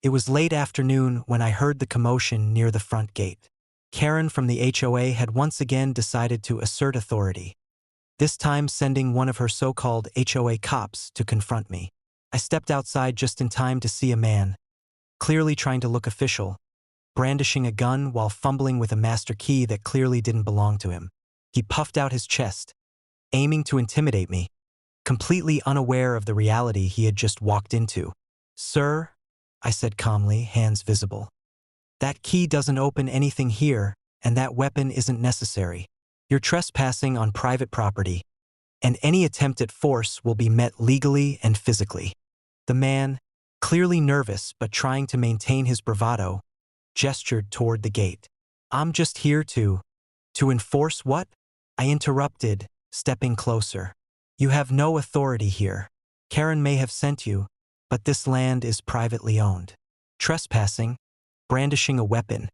It was late afternoon when I heard the commotion near the front gate. Karen from the HOA had once again decided to assert authority, this time sending one of her so-called HOA cops to confront me. I stepped outside just in time to see a man, clearly trying to look official, brandishing a gun while fumbling with a master key that clearly didn't belong to him. He puffed out his chest, aiming to intimidate me, completely unaware of the reality he had just walked into. "Sir," I said calmly, hands visible, "that key doesn't open anything here, and that weapon isn't necessary. You're trespassing on private property, and any attempt at force will be met legally and physically." The man, clearly nervous but trying to maintain his bravado, gestured toward the gate. "I'm just here to enforce what?" I interrupted, stepping closer. "You have no authority here. Karen may have sent you, but this land is privately owned. Trespassing, brandishing a weapon,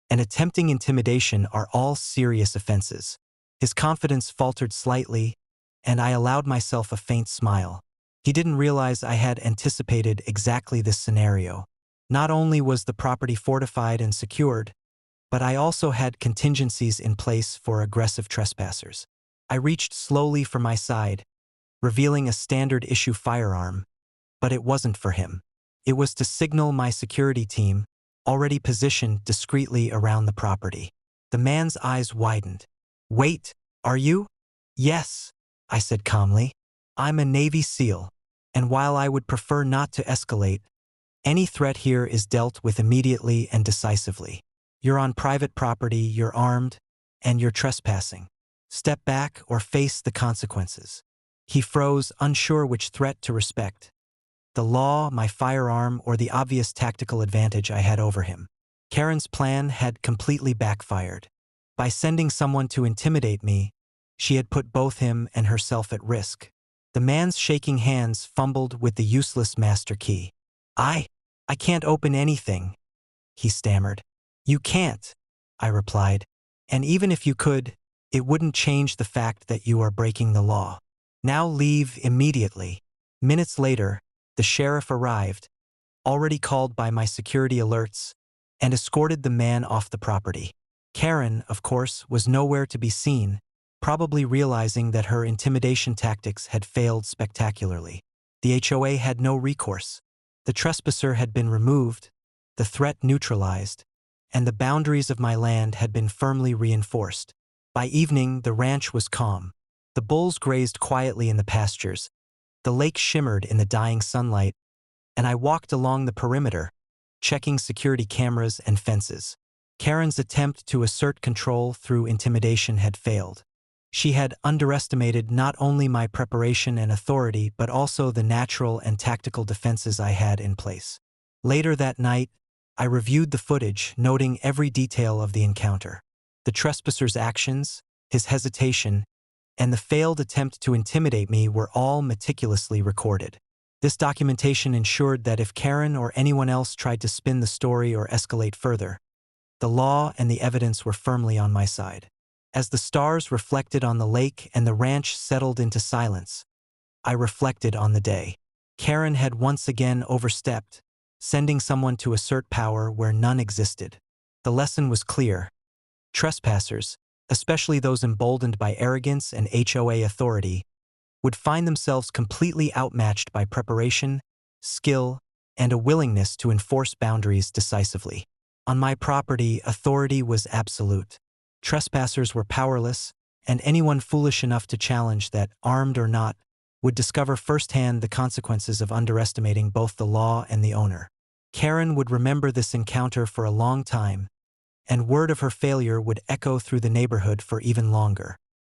and attempting intimidation are all serious offenses." His confidence faltered slightly, and I allowed myself a faint smile. He didn't realize I had anticipated exactly this scenario. Not only was the property fortified and secured, but I also had contingencies in place for aggressive trespassers. I reached slowly for my side, revealing a standard-issue firearm, but it wasn't for him. It was to signal my security team, already positioned discreetly around the property. The man's eyes widened. "Wait, are you?" "Yes," I said calmly. "I'm a Navy SEAL, and while I would prefer not to escalate, any threat here is dealt with immediately and decisively. You're on private property, you're armed, and you're trespassing. Step back or face the consequences." He froze, unsure which threat to respect: the law, my firearm, or the obvious tactical advantage I had over him. Karen's plan had completely backfired. By sending someone to intimidate me, she had put both him and herself at risk. The man's shaking hands fumbled with the useless master key. I can't open anything," he stammered. "You can't," I replied. "And even if you could, it wouldn't change the fact that you are breaking the law. Now leave immediately." Minutes later, the sheriff arrived, already called by my security alerts, and escorted the man off the property. Karen, of course, was nowhere to be seen, probably realizing that her intimidation tactics had failed spectacularly. The HOA had no recourse. The trespasser had been removed, the threat neutralized, and the boundaries of my land had been firmly reinforced. By evening, the ranch was calm. The bulls grazed quietly in the pastures, the lake shimmered in the dying sunlight, and I walked along the perimeter, checking security cameras and fences. Karen's attempt to assert control through intimidation had failed. She had underestimated not only my preparation and authority, but also the natural and tactical defenses I had in place. Later that night, I reviewed the footage, noting every detail of the encounter. The trespasser's actions, his hesitation, and the failed attempt to intimidate me were all meticulously recorded. This documentation ensured that if Karen or anyone else tried to spin the story or escalate further, the law and the evidence were firmly on my side. As the stars reflected on the lake and the ranch settled into silence, I reflected on the day. Karen had once again overstepped, sending someone to assert power where none existed. The lesson was clear. Trespassers, especially those emboldened by arrogance and HOA authority, would find themselves completely outmatched by preparation, skill, and a willingness to enforce boundaries decisively. On my property, authority was absolute. Trespassers were powerless, and anyone foolish enough to challenge that, armed or not, would discover firsthand the consequences of underestimating both the law and the owner. Karen would remember this encounter for a long time, and word of her failure would echo through the neighborhood for even longer.